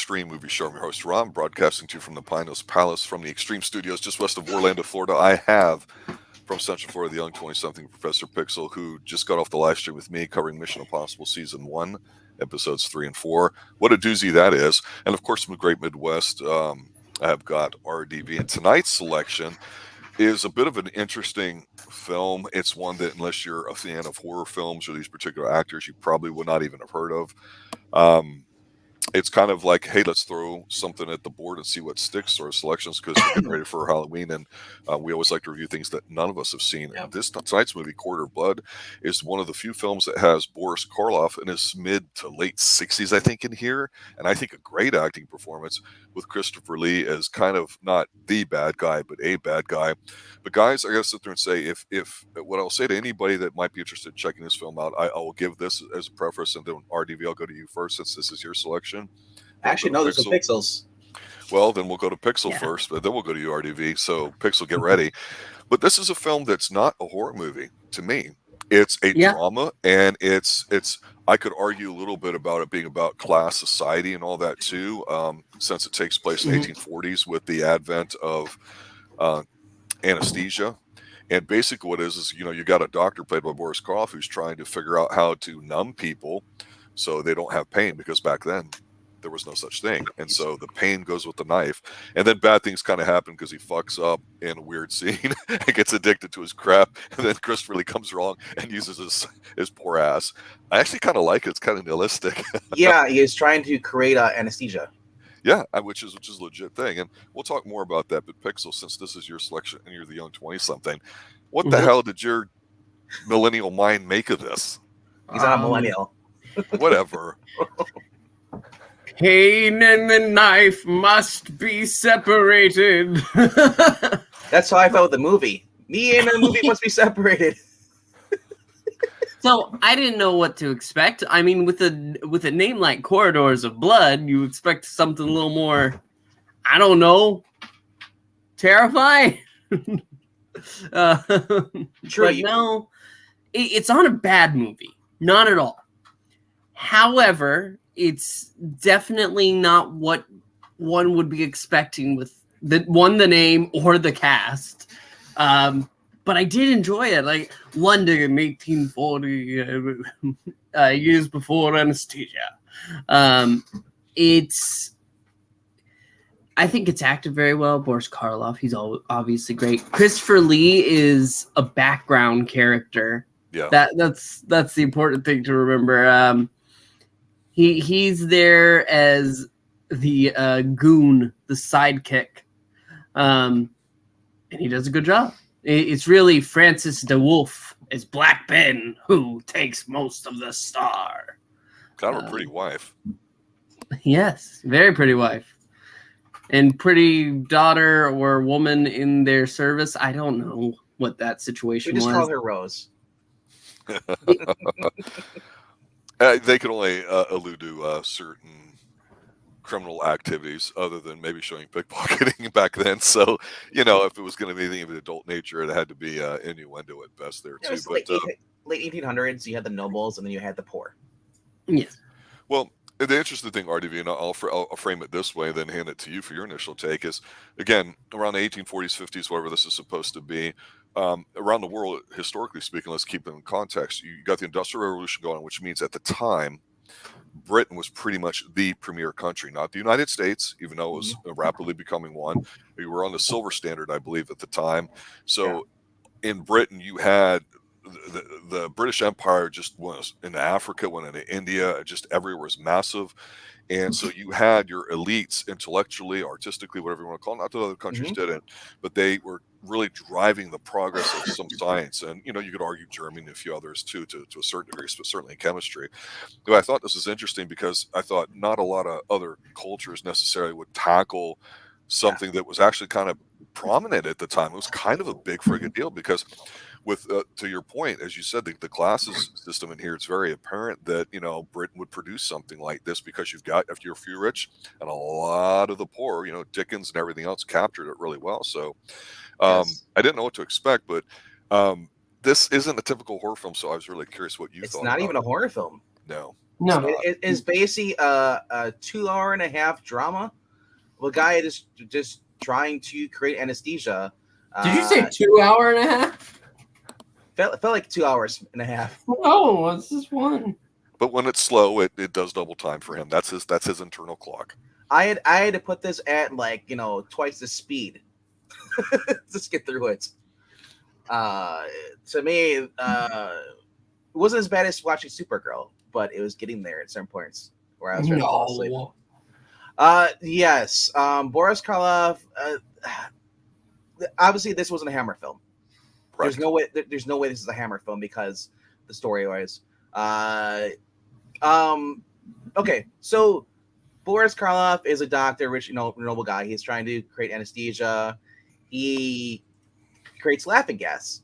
Xtreme Movie Show. I'm your host, Ron, broadcasting to you from the Pinos Palace from the Xtreme Studios just west of Orlando, Florida. I have from Central Florida the young 20-something Professor Pixel, who just got off the live stream with me covering Mission Impossible Season 1, Episodes 3 and 4. What a doozy that is. And, of course, from the Great Midwest, I've got RDV. And tonight's selection is a bit of an interesting film. It's one that, unless you're a fan of horror films or these particular actors, you probably would not even have heard of. It's kind of like, hey, let's throw something at the board and see what sticks to our selections, because we're getting ready for Halloween, and we always like to review things that none of us have seen. Yep. And tonight's movie, Quarter of Blood, is one of the few films that has Boris Karloff in his mid to late 60s, I think, in here, and I think a great acting performance with Christopher Lee as kind of not the bad guy, but a bad guy. But guys, I gotta sit there and say, if what I'll say to anybody that might be interested in checking this film out, I will give this as a preface, and then RDV, I'll go to you first since this is your selection. Actually, no, there's some Pixels. Well, then we'll go to Pixel first, but then we'll go to you, RDV. So Pixel, get ready. But this is a film that's not a horror movie to me. It's a drama, and it's I could argue a little bit about it being about class society and all that too, since it takes place in the 1840s with the advent of anesthesia. And basically what it is you got a doctor played by Boris Karloff who's trying to figure out how to numb people so they don't have pain, because back then there was no such thing. And so the pain goes with the knife, and then bad things kind of happen because he fucks up in a weird scene and gets addicted to his crap, and then Christopher Lee comes along and uses his poor ass. I actually kind of like it. It's kind of nihilistic. Yeah, he is trying to create anesthesia. Yeah, which is a legit thing, and we'll talk more about that. But Pixel, since this is your selection and you're the young 20-something, what the hell did your millennial mind make of this? He's not a millennial. Whatever. Pain and the knife must be separated. That's how I felt with the movie. Me and the movie must be separated. So I didn't know what to expect. I mean, with a name like Corridors of Blood, you expect something a little more, I don't know, terrifying. True. But no, it's not a bad movie. Not at all. However, it's definitely not what one would be expecting with the name or the cast. But I did enjoy it. Like London in 1840, years before anesthesia. I think it's acted very well. Boris Karloff, he's obviously great. Christopher Lee is a background character. Yeah, that's the important thing to remember. He's there as the goon, the sidekick, and he does a good job. It's really Francis DeWolf as Black Ben who takes most of the star. Kind of a pretty wife. Yes, very pretty wife. And pretty daughter or woman in their service. I don't know what that situation was. We just call her Rose. They can only allude to certain criminal activities other than maybe showing pickpocketing back then. So, if it was going to be anything of an adult nature, it had to be innuendo at best there, too. But late 1800s, you had the nobles, and then you had the poor. Yes. Well, the interesting thing, RDV, and I'll frame it this way, then hand it to you for your initial take, is, again, around the 1840s, 50s, whatever this is supposed to be, around the world, historically speaking, let's keep it in context. You got the Industrial Revolution going on, which means at the time, Britain was pretty much the premier country, not the United States, even though it was rapidly becoming one. We were on the silver standard, I believe, at the time. So in Britain, you had the British Empire just went into Africa, went into India, just everywhere was massive. And so you had your elites intellectually, artistically, whatever you want to call it. Not that other countries didn't, but they were really driving the progress of some science. And, you could argue Germany and a few others too, to a certain degree, but certainly in chemistry. But I thought this was interesting because I thought not a lot of other cultures necessarily would tackle something that was actually kind of prominent at the time. It was kind of a big friggin' deal because with, to your point, as you said, the classes system in here, it's very apparent that, Britain would produce something like this because if you're a few rich and a lot of the poor, Dickens and everything else captured it really well. So I didn't know what to expect, but this isn't a typical horror film. So I was really curious what you thought. It's not even a horror film. No. No. It is basically a 2.5-hour drama. Well, guy is just trying to create anesthesia. Did you say 2 hour and a half? Felt like 2.5 hours. No, it's just one. But when it's slow, it does double time for him. That's his internal clock. I had to put this at twice the speed. Just get through it. To me, it wasn't as bad as watching Supergirl, but it was getting there at certain points where I was ready to fall asleep. Yes. Boris Karloff. Obviously, this wasn't a Hammer film. Right. There's no way. There's no way this is a Hammer film because the story wise. Okay, so Boris Karloff is a doctor, rich, noble guy. He's trying to create anesthesia. He creates laughing gas,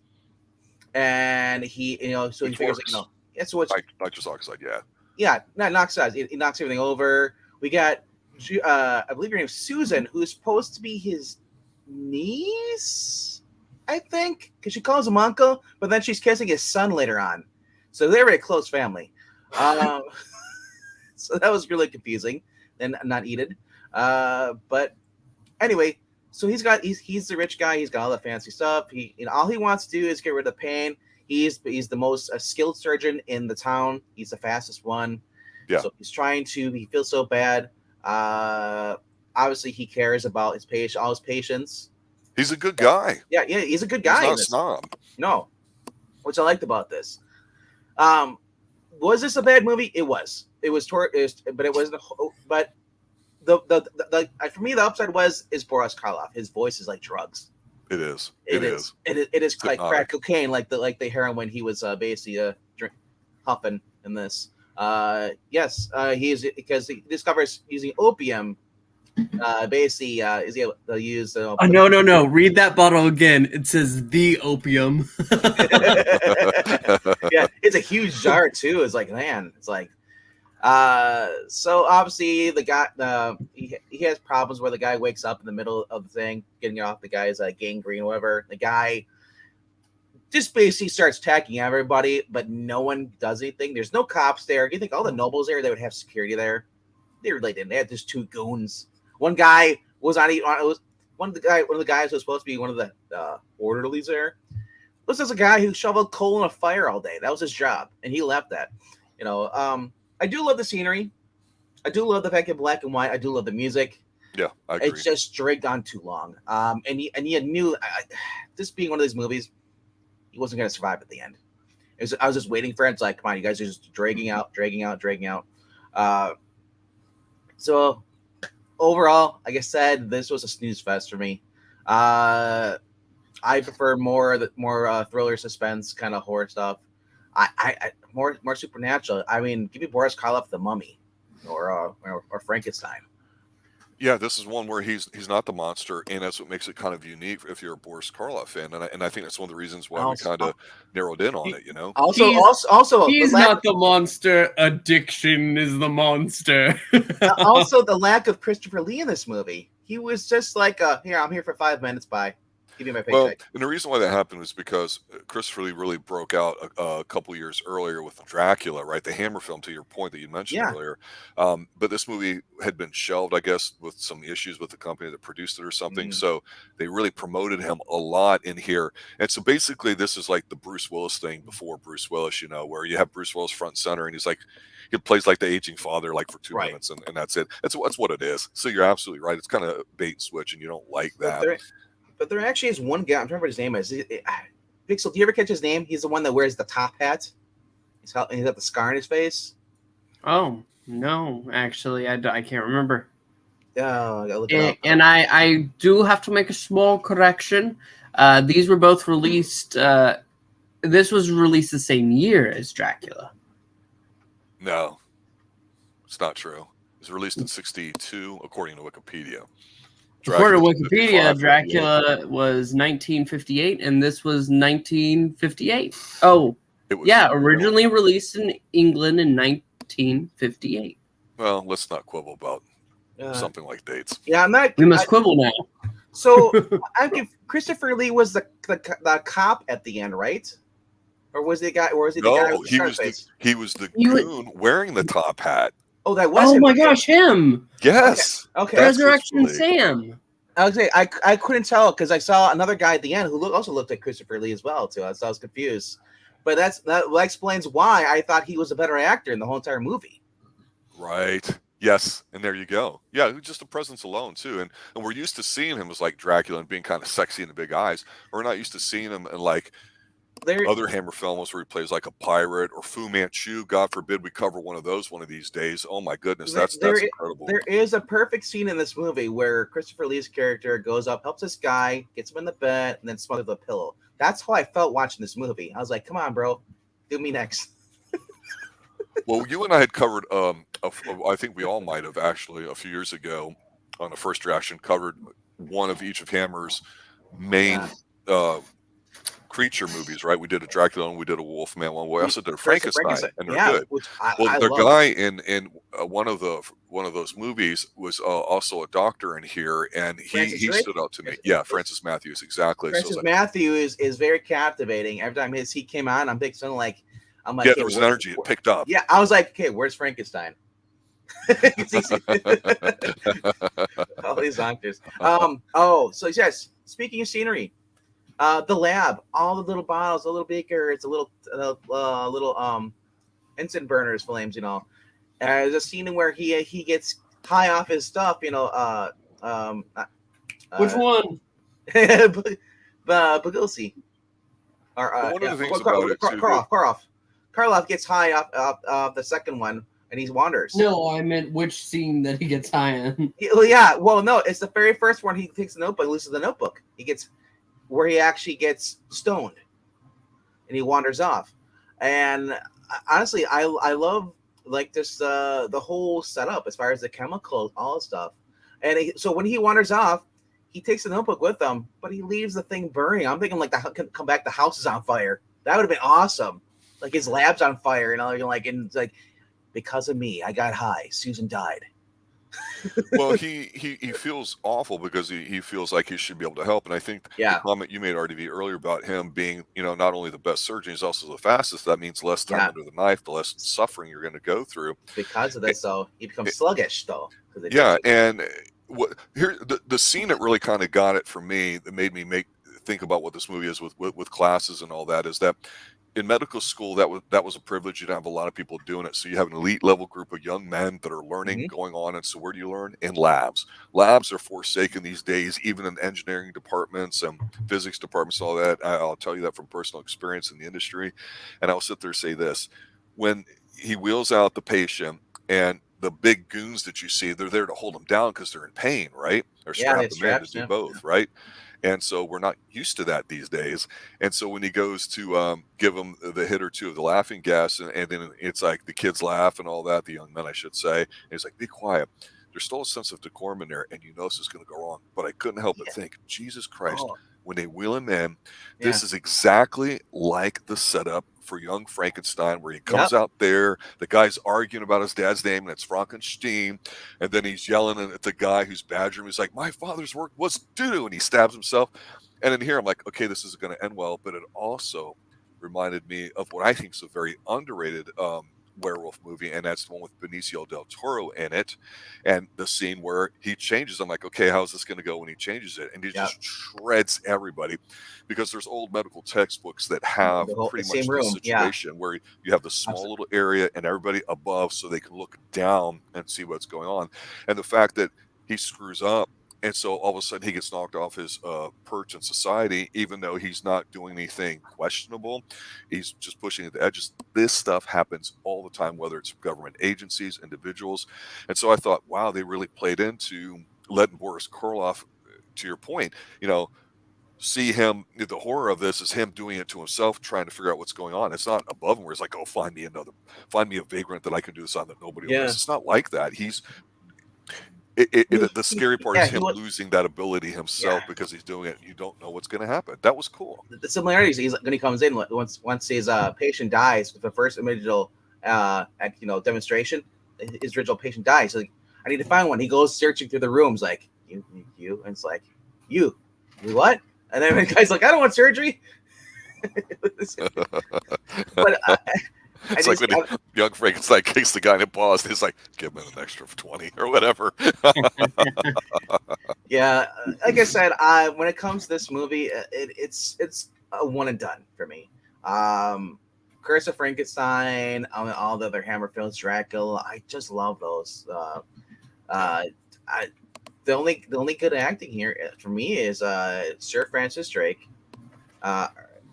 and he figures so it's nitrous oxide, knocks out. He knocks everything over. We got I believe her name's Susan, who's supposed to be his niece, I think, because she calls him uncle, but then she's kissing his son later on, so they're a close family. So that was really confusing and not needed. But anyway, so he's the rich guy. He's got all the fancy stuff. All he wants to do is get rid of the pain. He's the most skilled surgeon in the town. He's the fastest one. Yeah. So he's trying to. He feels so bad. Obviously, he cares about all his patients. He's a good guy. Yeah, he's a good guy. He's not a snob. No, which I liked about this. Was this a bad movie? It was. It was, but it wasn't. But the for me, the upside is Boris Karloff. His voice is like drugs. It is. It is like crack cocaine, like the heroin he was basically huffing in this. Yes, because he discovers using opium. Basically, is able to use. No. Read that bottle again. It says the opium. Yeah, it's a huge jar too. It's like, man, it's like. So obviously the guy, he has problems where the guy wakes up in the middle of the thing, getting off the guy's gangrene, whatever. The guy just basically starts attacking everybody, but no one does anything. There's no cops there. You think all the nobles there, they would have security there? They really didn't. They had just two goons. One guy was one of the guys who was supposed to be one of the orderlies there. This is a guy who shoveled coal in a fire all day. That was his job, and he left that. I do love the scenery. I do love the fact in black and white. I do love the music. Yeah, I agree. It's just dragged on too long. And you knew this being one of these movies, he wasn't going to survive at the end. I was just waiting for it. It's like, come on, you guys are just dragging out. So overall, like I said, this was a snooze fest for me. I prefer more thriller, suspense, kind of horror stuff. I more supernatural. I mean, give me Boris Karloff, The Mummy, or Frankenstein. Yeah, this is one where he's not the monster, and that's what makes it kind of unique if you're a Boris Karloff fan, and I think that's one of the reasons why we kind of narrowed in on it. Also, he's not the monster. Addiction is the monster. Also, the lack of Christopher Lee in this movie. He was just like, "Here, I'm here for 5 minutes. Bye. Give me my paycheck." Well, and the reason why that happened was because Christopher Lee really broke out a couple years earlier with Dracula, right? The Hammer film, to your point that you mentioned earlier. But this movie had been shelved, I guess, with some issues with the company that produced it or something. Mm-hmm. So they really promoted him a lot in here. And so basically, this is like the Bruce Willis thing before Bruce Willis, where you have Bruce Willis front and center, and he plays like the aging father, like for 2 minutes, and that's it. That's what it is. So you're absolutely right. It's kind of bait and switch, and you don't like that. But there actually is one guy. I'm trying to remember what his name is. Pixel, do you ever catch his name? He's the one that wears the top hat. He's got the scar on his face. Oh no, actually, I can't remember. Oh, I gotta look it up. And I do have to make a small correction. These were both released. This was released the same year as Dracula. No, it's not true. It was released in '62, according to Wikipedia. According to Wikipedia, Dracula was 1958, and this was 1958. Oh, originally released in England in 1958. Well, let's not quibble about something like dates. Yeah, I'm not. We must quibble now. So, Christopher Lee was the cop at the end, right? Or was he the guy? Or was he the No, guy with the he shark was face? he was the You- goon wearing the top hat. Oh, that was Oh him. my Okay. gosh, him! Yes. Okay. That's Resurrection what's really- Sam. I was saying I couldn't tell because I saw another guy at the end who also looked like Christopher Lee as well too. So I was confused. But that explains why I thought he was a better actor in the whole entire movie. Right. Yes. And there you go. Yeah, just the presence alone too. And we're used to seeing him as like Dracula and being kind of sexy in the big eyes. We're not used to seeing him in like There, other Hammer films where he plays like a pirate or Fu Manchu. God forbid we cover one of those one of these days. Oh my goodness, that's incredible. There is a perfect scene in this movie where Christopher Lee's character goes up, helps this guy, gets him in the bed, and then smothers the pillow. That's how I felt watching this movie. I was like, "Come on, bro, do me next." Well, you and I had covered, I think we all might have actually a few years ago on a first reaction covered one of each of Hammer's main creature movies, right? We did a Dracula and we did a Wolfman one. We also did a Frankenstein, and they're good. Which Well, I the love. guy in one of those movies was also a doctor in here, and he Francis stood out to me. Yeah, Francis Matthews, exactly. Francis So Matthews is very captivating. Every time he came on, I'm like, yeah, hey, there was an energy. It picked up. Yeah, I was like, okay, where's Frankenstein? All these actors. So yes, speaking of scenery, the lab, all the little bottles, the little beakers, the little Ensign burners, flames, there's a scene where he gets high off his stuff, Which one? Bugilsi. Or One of the things about it too, Karloff gets high off the second one, and he wanders. No, I meant which scene that he gets high in. No, it's the very first one. He takes the notebook, loses the notebook. He gets where he actually gets stoned, and he wanders off. And honestly, I love like this the whole setup as far as the chemicals, all the stuff. And so when he wanders off, he takes the notebook with him, but he leaves the thing burning. I'm thinking like come back, the house is on fire. That would have been awesome. Like his lab's on fire, and it's like because of me, I got high. Susan died. Well, he feels awful because he feels like he should be able to help. And I think the comment you made, RDV, earlier about him being, not only the best surgeon, he's also the fastest. That means less time under the knife, the less suffering you're going to go through. Because of this, so he becomes sluggish, though. Yeah, and the scene that really kind of got it for me, that made me think about what this movie is with classes and all that, is that in medical school, that was a privilege. You didn't have a lot of people doing it. So you have an elite level group of young men that are learning, going on. And so where do you learn? In labs. Labs are forsaken these days, even in engineering departments and physics departments, all that. I'll tell you that from personal experience in the industry. And I'll sit there and say this. When he wheels out the patient and the big goons that you see, they're there to hold him down because they're in pain, right? They're strapped them in to do both, right? And so we're not used to that these days. And so when he goes to give him the hit or two of the laughing gas, and then it's like the kids laugh and all that, the young men, I should say, and he's like, be quiet. There's still a sense of decorum in there, and this is going to go wrong. But I couldn't help but think, Jesus Christ, when they wheel him in, this is exactly like the setup for Young Frankenstein, where he comes out there, the guy's arguing about his dad's name, and it's Frankenstein, and then he's yelling at the guy who's badgering him. He's like, my father's work was doo-doo, and he stabs himself. And then here I'm like, okay, this is going to end well, but it also reminded me of what I think is a very underrated werewolf movie, and that's the one with Benicio del Toro in it, and the scene where he changes. I'm like, okay, how's this going to go when he changes it? And he just shreds everybody, because there's old medical textbooks that have pretty much the situation where you have the small little area and everybody above, so they can look down and see what's going on. And the fact that he screws up, and so all of a sudden he gets knocked off his perch in society, even though he's not doing anything questionable. He's just pushing at the edges. This stuff happens all the time, whether it's government agencies, individuals. And so I thought, wow, they really played into letting Boris Karloff, to your point, see him, the horror of this is him doing it to himself, trying to figure out what's going on. It's not above him where it's like, oh, find me a vagrant that I can do this on that nobody will miss. It's not like that. The scary part is him losing that ability himself because he's doing it. You don't know what's going to happen. That was cool. The similarities is when he comes in, once his patient dies, the first individual demonstration, his original patient dies. So like, I need to find one. He goes searching through the rooms, like you, and it's like you what? And then the guy's like, I don't want surgery. But It's like when Young Frankenstein kicks the guy in the balls, he's like, give him an extra 20 or whatever. Yeah, like I said, when it comes to this movie, it's a one and done for me. Curse of Frankenstein, all the other Hammer films, Dracula, I just love those. The only good acting here for me is Sir Francis Drake.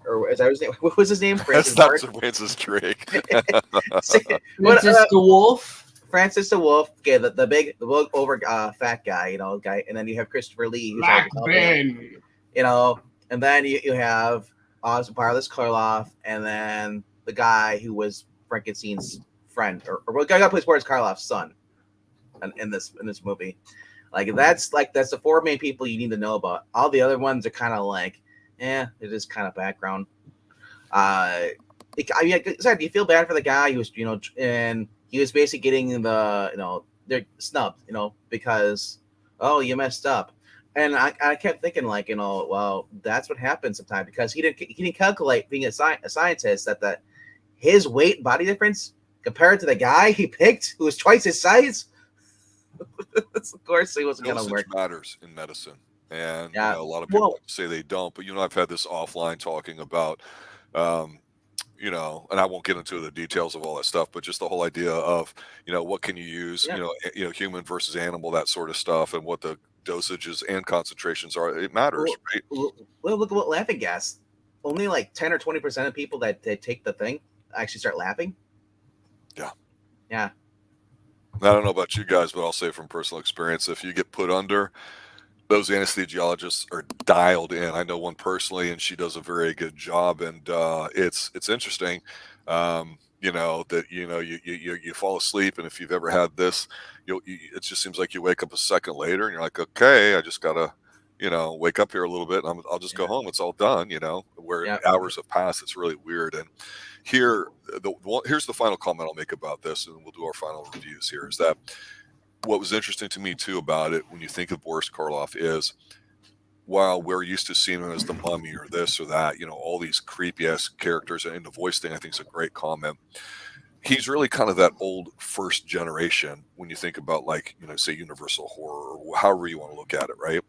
Or as I was, what was his name? That's not Sir Francis Drake. Francis the Wolf. Francis the Wolf, okay, the big over fat guy, guy, and then you have Christopher Lee, who's Black Ben. And then you have Barlis Karloff, and then the guy who was Frankenstein's friend, or the guy that plays Boris Karloff's son, in this movie. That's the four main people you need to know about. All the other ones are kind of like, it is kind of background. You feel bad for the guy who was, and he was basically getting they're snubbed, because, oh, you messed up. And I kept thinking, well, that's what happens sometimes, because he didn't calculate, being a scientist, that his weight and body difference compared to the guy he picked, who was twice his size, of course he wasn't going to work. Matters in medicine, and a lot of people say they don't, but I've had this offline talking about, and I won't get into the details of all that stuff, but just the whole idea of, what can you use, human versus animal, that sort of stuff, and what the dosages and concentrations are. It matters, right? Well, look at what laughing gas. Only like 10 or 20% of people that take the thing actually start laughing. Yeah. Yeah. I don't know about you guys, but I'll say from personal experience, if you get put under, those anesthesiologists are dialed in. I know one personally, and she does a very good job. And it's interesting, that you fall asleep, and if you've ever had this, it just seems like you wake up a second later, and you're like, okay, I just gotta, wake up here a little bit, and I'll just go home. It's all done, where hours have passed. It's really weird. And here's the final comment I'll make about this, and we'll do our final reviews here. Is that what was interesting to me too about it, when you think of Boris Karloff, is while we're used to seeing him as the mummy or this or that, all these creepy ass characters, and the voice thing I think is a great comment. He's really kind of that old first generation when you think about, say Universal horror, or however you want to look at it, right?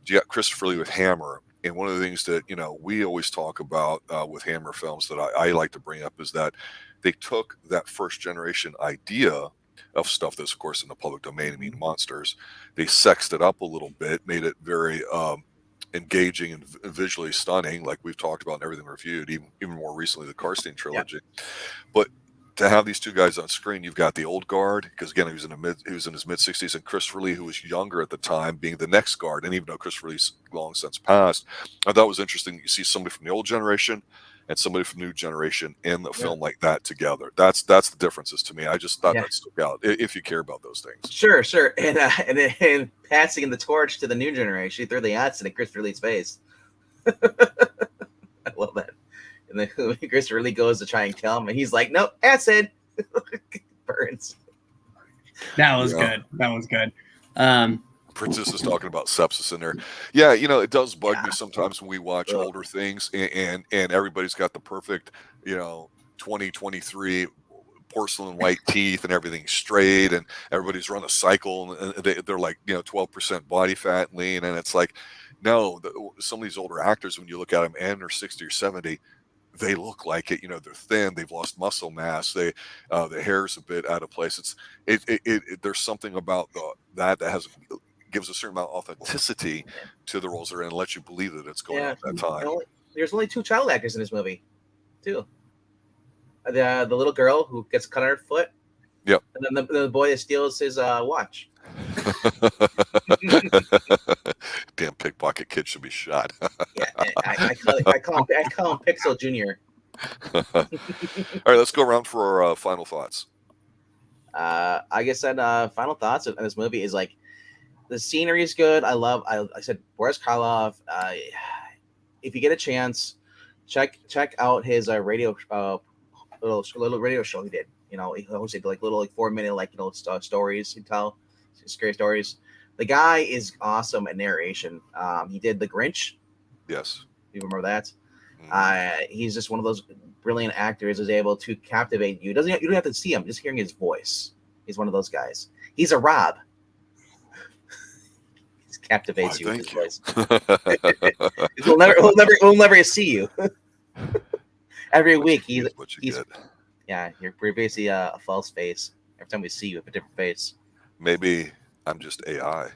You got Christopher Lee with Hammer, and one of the things that we always talk about with Hammer films that I like to bring up is that they took that first generation idea of stuff that's, of course, in the public domain, monsters. They sexed it up a little bit, made it very engaging and visually stunning, like we've talked about and everything reviewed, even more recently, the Karstein trilogy. Yeah. But to have these two guys on screen, you've got the old guard, because again, he was in his mid-60s, and Christopher Lee, who was younger at the time, being the next guard. And even though Christopher Lee's long since passed, I thought it was interesting. You see somebody from the old generation and somebody from the new generation in the film like that together. That's the differences to me. I just thought that stuck out, if you care about those things. Sure. And passing the torch to the new generation, he threw the acid in Christopher Lee's face. I love that. And then Christopher Lee goes to try and kill him, and he's like, "Nope, acid." Burns. That was good. That was good. Princess is talking about sepsis in there. Yeah, it does bug me sometimes when we watch older things, and everybody's got the perfect, 2023 porcelain white teeth and everything's straight, and everybody's run a cycle, and they're like 12% body fat and lean, and it's like, no, some of these older actors, when you look at them and they're 60 or 70, they look like it. They're thin. They've lost muscle mass. The hair's a bit out of place. There's something about that gives a certain amount of authenticity to the roles they're in, and lets you believe that it's going on at that time. There's only two child actors in this movie, too. The little girl who gets cut on her foot. Yep. And then the boy that steals his watch. Damn pickpocket kid should be shot. Yeah, I call him Pixel Junior. All right, let's go around for our final thoughts. I guess final thoughts of this movie is the scenery is good. I said Boris Karloff. If you get a chance, check out his radio little radio show he did. He hosted little 4-minute stories he tell, scary stories. The guy is awesome at narration. He did The Grinch. Yes. You remember that? He's just one of those brilliant actors who's able to captivate you. You don't have to see him, just hearing his voice. He's one of those guys. He's a Rob. He captivates you with his voice. We'll never see you. Every week he's you're basically a false face. Every time we see you, have a different face. Maybe I'm just AI.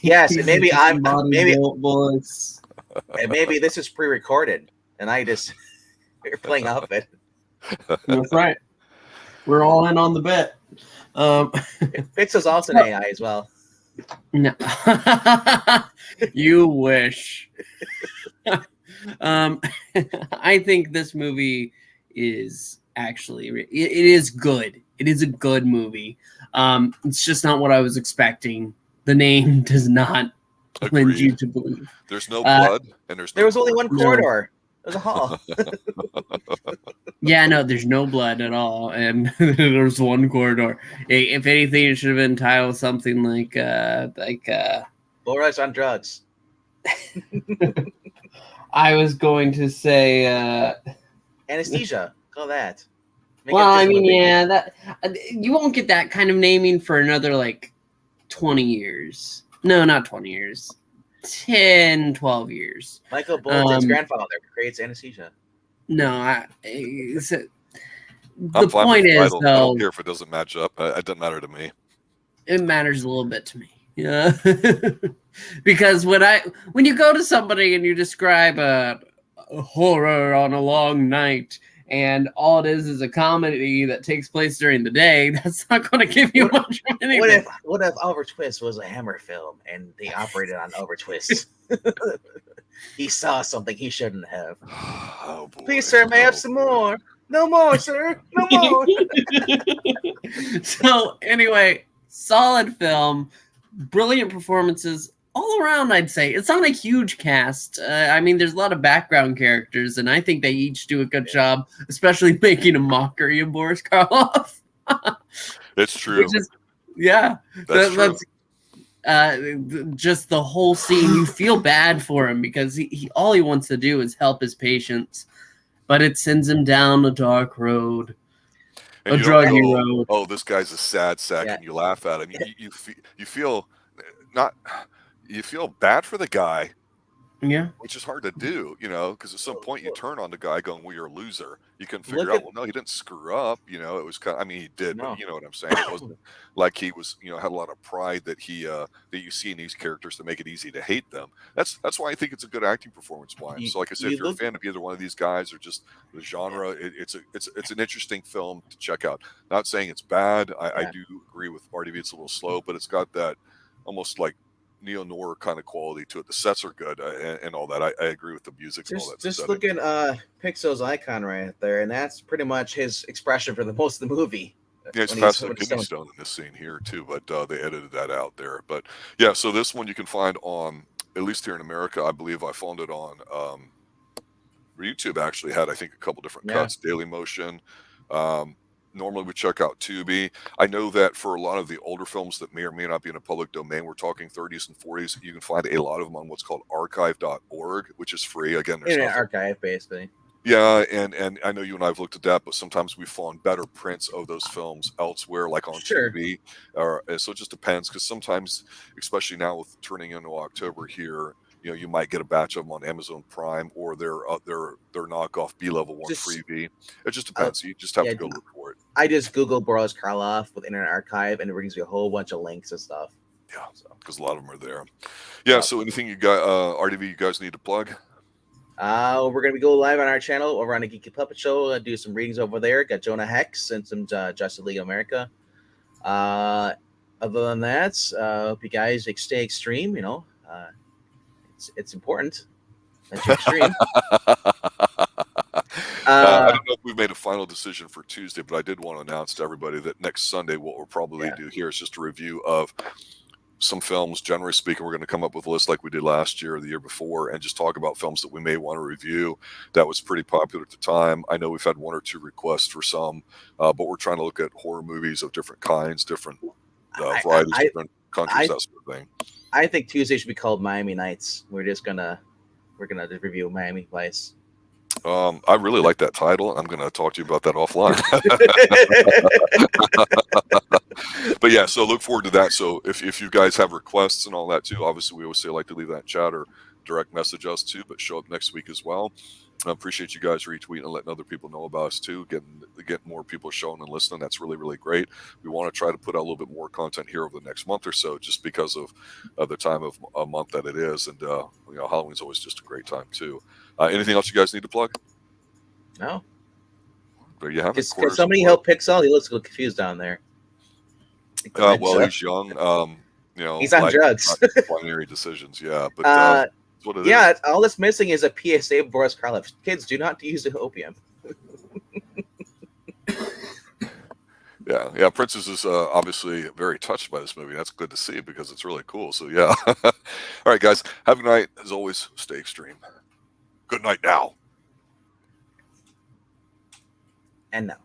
Yes, and maybe voice. And maybe this is pre-recorded, and you're playing off it. That's right. We're all in on the bet. Pixel's also an AI as well. No, you wish. I think this movie is actually it is good. It is a good movie. It's just not what I was expecting. The name does not lend you to believe. There's no blood, and there was only one corridor. There's a hall. Yeah, no, there's no blood at all, and there's one corridor. If anything, it should have been titled something like Bull Rush on drugs. I was going to say anesthesia. Call that. Well, I mean, yeah, that you won't get that kind of naming for another 20 years. No, not 20 years. 10, 12 years. Michael Bolton's grandfather creates anesthesia. No, the point is, though, I don't care if it doesn't match up. It doesn't matter to me. It matters a little bit to me. Yeah, because when you go to somebody and you describe a horror on a long night, and all it is a comedy that takes place during the day, that's not going to give you much of anything. What if Oliver Twist was a Hammer film and they operated on Oliver Twist? He saw something he shouldn't have. Oh, boy. Please, sir, may I have some more? No more, sir. No more. So, anyway, solid film. Brilliant performances all around, I'd say. It's not a huge cast. I mean, there's a lot of background characters, and I think they each do a good job, especially making a mockery of Boris Karloff. It's true. That's true. Just the whole scene, you feel bad for him because he all he wants to do is help his patients, but it sends him down a dark road, a druggy road. Oh, this guy's a sad sack, and you laugh at him. You feel bad for the guy. Yeah, which is hard to do, because at some point you turn on the guy going, "Well, you're a loser." You can figure out, well, no, he didn't screw up. It was kind of, I mean, he did, but you know what I'm saying. It wasn't like he was, had a lot of pride that that you see in these characters to make it easy to hate them. That's why I think it's a good acting performance by him. So, like I said, if you're a fan of either one of these guys or just the genre, it's an interesting film to check out. Not saying it's bad. I do agree with RDV. It's a little slow, but it's got that almost like neo-noir kind of quality to it. The sets are good and all that. I agree with the music and all that. Just look at Pixel's icon right there, and that's pretty much his expression for the most of the movie. Yeah, it's faster than Kidney Stone in this scene here too, but they edited that out there. But yeah, so this one you can find on, at least here in America, I believe I found it on YouTube. Actually had, I think, a couple different cuts. Daily Motion. Normally we check out Tubi. I know that for a lot of the older films that may or may not be in a public domain, we're talking 30s and 40s, you can find a lot of them on what's called archive.org, which is free. Again, there's Internet Archive, basically. Yeah, and I know you and I have looked at that, but sometimes we found better prints of those films elsewhere, like on Tubi. So it just depends, because sometimes, especially now with turning into October here, you might get a batch of them on Amazon Prime or their knockoff B-level one freebie. It just depends. You just have to go look for it. I just Googled Boris Karloff with Internet Archive, and it brings me a whole bunch of links and stuff. Yeah, because a lot of them are there. Yeah, so anything you got, RDV, you guys need to plug? We're going to go live on our channel over on the Geeky Puppet Show. Do some readings over there. Got Jonah Hex and some Justice League of America. Other than that, hope you guys stay extreme, it's important that you're extreme. I don't know if we've made a final decision for Tuesday, but I did want to announce to everybody that next Sunday, what we'll probably do here is just a review of some films. Generally speaking, we're going to come up with a list like we did last year or the year before and just talk about films that we may want to review that was pretty popular at the time. I know we've had one or two requests for some, but we're trying to look at horror movies of different kinds, different varieties, different countries, that sort of thing. I think Tuesday should be called Miami Nights. We're just gonna we're gonna review Miami Vice. I really like that title. I'm going to talk to you about that offline. But yeah, so look forward to that. So if you guys have requests and all that too, obviously we always say like to leave that in chat or direct message us too, but show up next week as well. I appreciate you guys retweeting and letting other people know about us too, getting more people showing and listening. That's really, really great. We want to try to put out a little bit more content here over the next month or so, just because of the time of a month that it is. And Halloween's always just a great time too. Anything else you guys need to plug? No. There you have it. Because somebody helped Pixel. He looks a little confused down there. Well, he's young. He's on drugs. Binary decisions, yeah. But that's what it is. All that's missing is a PSA for Boris Karloff. Kids, do not use the opium. Yeah. Princess is obviously very touched by this movie. That's good to see because it's really cool. So yeah. All right, guys. Have a good night. As always, stay extreme. Good night now. And no.